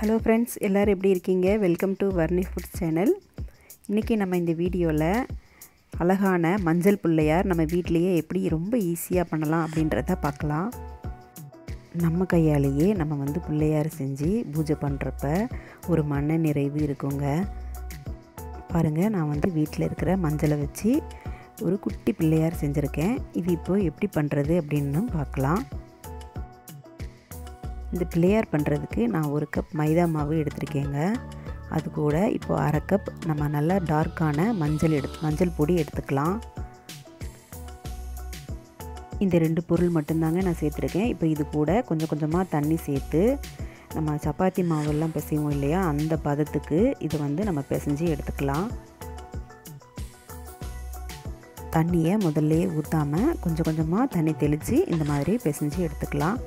Hello friends, எல்லோரும் எப்படி இருக்கீங்க? Welcome to Varni foods channel. இன்றைக்கி நம்ம இந்த வீடியோவில் அழகான மஞ்சள் பிள்ளையார் நம்ம வீட்டிலையே எப்படி ரொம்ப ஈஸியாக பண்ணலாம் அப்படின்றத பார்க்கலாம். நம்ம கையாலேயே நம்ம பிள்ளையார் செஞ்சு பூஜை பண்ணுறப்ப ஒரு மன நிறைவு இருக்குங்க. பாருங்கள், நான் வீட்டில் இருக்கிற மஞ்சளை வச்சு ஒரு குட்டி பிள்ளையார் செஞ்சுருக்கேன். இது இப்போது எப்படி பண்ணுறது அப்படின்னு பார்க்கலாம். இந்த பிள்ளையார் பண்ணுறதுக்கு நான் 1 கப் மைதா மாவு எடுத்திருக்கேங்க. அது கூட இப்போது 1/2 கப் நம்ம நல்லா டார்க்கான மஞ்சள் பொடி எடுத்துக்கலாம். இந்த 2 பொருள் மட்டும்தாங்க நான் சேர்த்துருக்கேன். இப்போ இது கூட கொஞ்சம் கொஞ்சமாக தண்ணி சேர்த்து நம்ம சப்பாத்தி மாவெல்லாம் பிசைவோம் இல்லையா, அந்த பதத்துக்கு இதை நம்ம பிசைஞ்சு எடுத்துக்கலாம். தண்ணியை முதல்ல ஊற்றாமல் கொஞ்சம் கொஞ்சமாக தண்ணி தெளித்து இந்த மாதிரி பிசைஞ்சு எடுத்துக்கலாம்.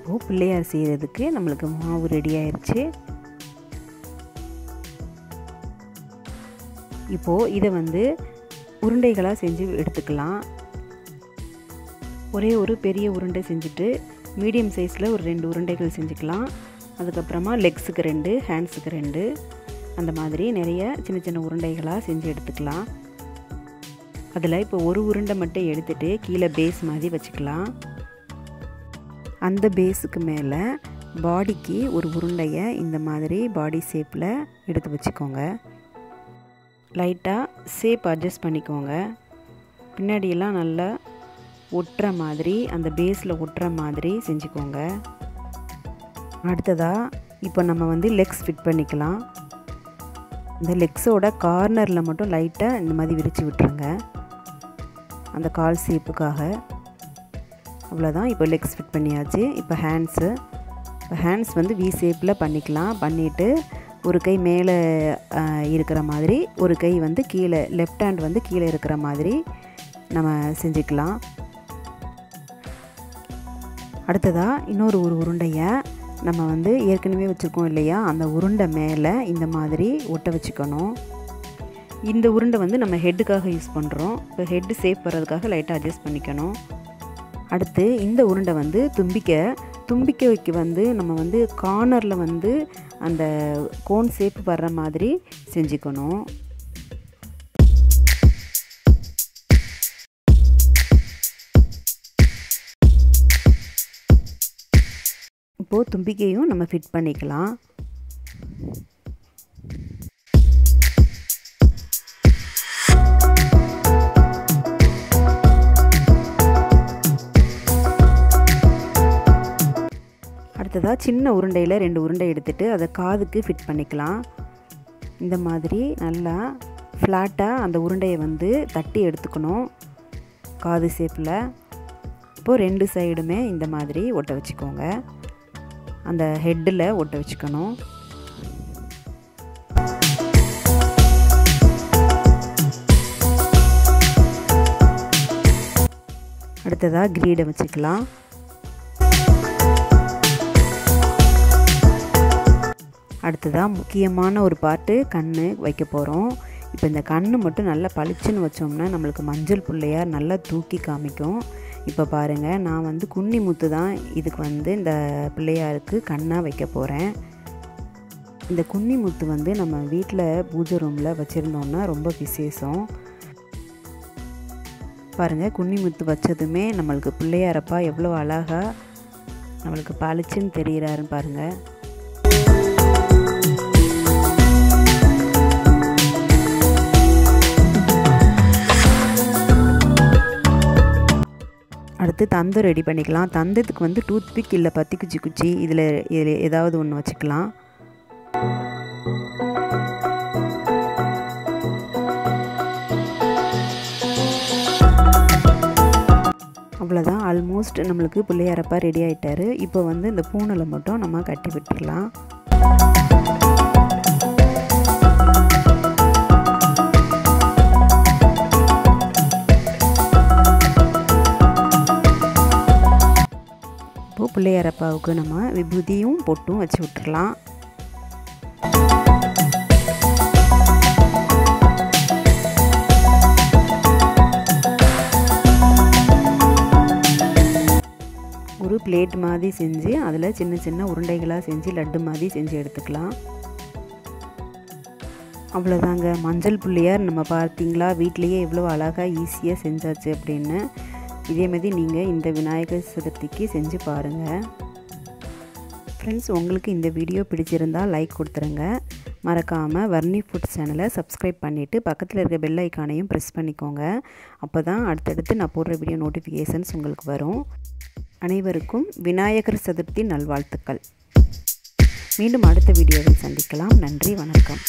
இப்போது பிள்ளையார் செய்கிறதுக்கு நம்மளுக்கு மாவு ரெடி ஆயிடுச்சு. இப்போது இதை உருண்டைகளாக செஞ்சு எடுத்துக்கலாம். ஒரே ஒரு பெரிய உருண்டை செஞ்சுட்டு மீடியம் சைஸில் ஒரு 2 உருண்டைகள் செஞ்சுக்கலாம். அதுக்கப்புறமா லெக்ஸுக்கு 2, ஹேண்ட்ஸுக்கு 2, அந்த மாதிரி நிறைய சின்ன சின்ன உருண்டைகளாக செஞ்சு எடுத்துக்கலாம். அதில் இப்போ ஒரு உருண்டை மட்டும் எடுத்துகிட்டு கீழே பேஸ் மாதிரி வச்சுக்கலாம். அந்த பேஸுக்கு மேலே பாடிக்கு ஒரு உருண்டையை இந்த மாதிரி பாடி ஷேப்பில் எடுத்து வச்சுக்கோங்க. லைட்டாக ஷேப் அட்ஜஸ்ட் பண்ணிக்கோங்க. பின்னாடியெல்லாம் நல்லா ஒட்டுற மாதிரி, அந்த பேஸில் ஒட்டுற மாதிரி செஞ்சுக்கோங்க. அடுத்ததாக இப்போ நம்ம லெக்ஸ் ஃபிட் பண்ணிக்கலாம். இந்த லெக்ஸோட கார்னரில் மட்டும் லைட்டாக இந்த மாதிரி விரித்து விட்டுருங்க, அந்த கால் ஷேப்புக்காக. அவ்வளோதான். இப்போ லெக்ஸ் ஃபிட் பண்ணியாச்சு. இப்போ ஹேண்ட்ஸ் வி ஷேப்பில் பண்ணிக்கலாம். பண்ணிவிட்டு ஒரு கை மேலே இருக்கிற மாதிரி, ஒரு கை கீழே, லெஃப்ட் ஹேண்ட் கீழே இருக்கிற மாதிரி நம்ம செஞ்சுக்கலாம். அடுத்ததாக இன்னொரு உருண்டையை நம்ம ஏற்கனவே வச்சுருக்கோம் இல்லையா, அந்த உருண்டை மேலே இந்த மாதிரி ஒட்ட வச்சுக்கணும். இந்த உருண்டை நம்ம ஹெட்டுக்காக யூஸ் பண்ணுறோம். இப்போ ஹெட்டு சேஃப் வர்றதுக்காக லைட்டாக அட்ஜஸ்ட் பண்ணிக்கணும். அடுத்து இந்த உருண்டை தும்பிக்கைக்கு நம்ம கார்னரில் அந்த கோன் ஷேப் வர்ற மாதிரி செஞ்சுக்கணும். இப்போது தும்பிக்கையும் நம்ம ஃபிட் பண்ணிக்கலாம். அடுத்ததாக சின்ன உருண்டையில் 2 உருண்டை எடுத்துகிட்டு அதை காதுக்கு ஃபிட் பண்ணிக்கலாம். இந்த மாதிரி நல்லா ஃப்ளாட்டாக அந்த உருண்டையை தட்டி எடுத்துக்கணும் காது ஷேப்பில். இப்போது 2 சைடுமே இந்த மாதிரி ஒட்ட வச்சுக்கோங்க. அந்த ஹெட்டில் ஒட்ட வச்சுக்கணும். அடுத்ததாக கிரீடை வச்சுக்கலாம். அடுத்ததாக முக்கியமான ஒரு பார்ட்டு கண் வைக்க போகிறோம். இப்போ இந்த கண் மட்டும் நல்லா பளிச்சுன்னு வச்சோம்னா நம்மளுக்கு மஞ்சள் பிள்ளையார் நல்லா தூக்கி காமிக்கும். இப்போ பாருங்கள், நான் குன்னி முத்து தான் இதுக்கு இந்த பிள்ளையாருக்கு கண்ணாக வைக்க போகிறேன். இந்த குன்னி முத்து நம்ம வீட்டில் பூஜை ரூமில் வச்சுருந்தோம்னா ரொம்ப விசேஷம். பாருங்கள், குன்னி முத்து வச்சதுமே நம்மளுக்கு பிள்ளையாரப்பா எவ்வளோ அழகாக நம்மளுக்கு பளிச்சுன்னு தெரிகிறாருன்னு பாருங்கள். அடுத்து தந்தம் ரெடி பண்ணிக்கலாம். தந்தத்துக்கு டூத் பிக் இல்லை பத்தி குச்சி இதில் ஏதாவது ஒன்று வச்சுக்கலாம். அவ்வளோதான், ஆல்மோஸ்ட் நம்மளுக்கு பிள்ளையாரப்பா ரெடி ஆகிட்டார். இப்போ இந்த பூனலை மட்டும் நம்ம கட்டி விட்டுடலாம். இப்போது பிள்ளையாரப்பாவுக்கு நம்ம விபூதியும் பொட்டும் வச்சு விட்டுடலாம். ஒரு பிளேட் மாதிரி செஞ்சு அதில் சின்ன சின்ன உருண்டைகளாக செஞ்சு லட்டு மாதிரி செஞ்சு எடுத்துக்கலாம். அவ்வளோதாங்க, மஞ்சள் பிள்ளையார் நம்ம பார்த்தீங்களா வீட்லேயே எவ்வளோ அழகாக ஈஸியாக செஞ்சாச்சு அப்படின்னு. இதேமாதிரி நீங்கள் இந்த விநாயகர் சதுர்த்திக்கு செஞ்சு பாருங்கள். ஃப்ரெண்ட்ஸ், உங்களுக்கு இந்த வீடியோ பிடிச்சிருந்தால் லைக் கொடுத்துருங்க. மறக்காமல் வர்ணி ஃபுட் சேனலை சப்ஸ்கிரைப் பண்ணிவிட்டு பக்கத்தில் இருக்க பெல் ஐக்கானையும் ப்ரெஸ் பண்ணிக்கோங்க. அப்போ தான் அடுத்தடுத்து நான் போடுற வீடியோ நோட்டிஃபிகேஷன்ஸ் உங்களுக்கு வரும். அனைவருக்கும் விநாயகர் சதுர்த்தி நல்வாழ்த்துக்கள். மீண்டும் அடுத்த வீடியோவில் சந்திக்கலாம். நன்றி, வணக்கம்.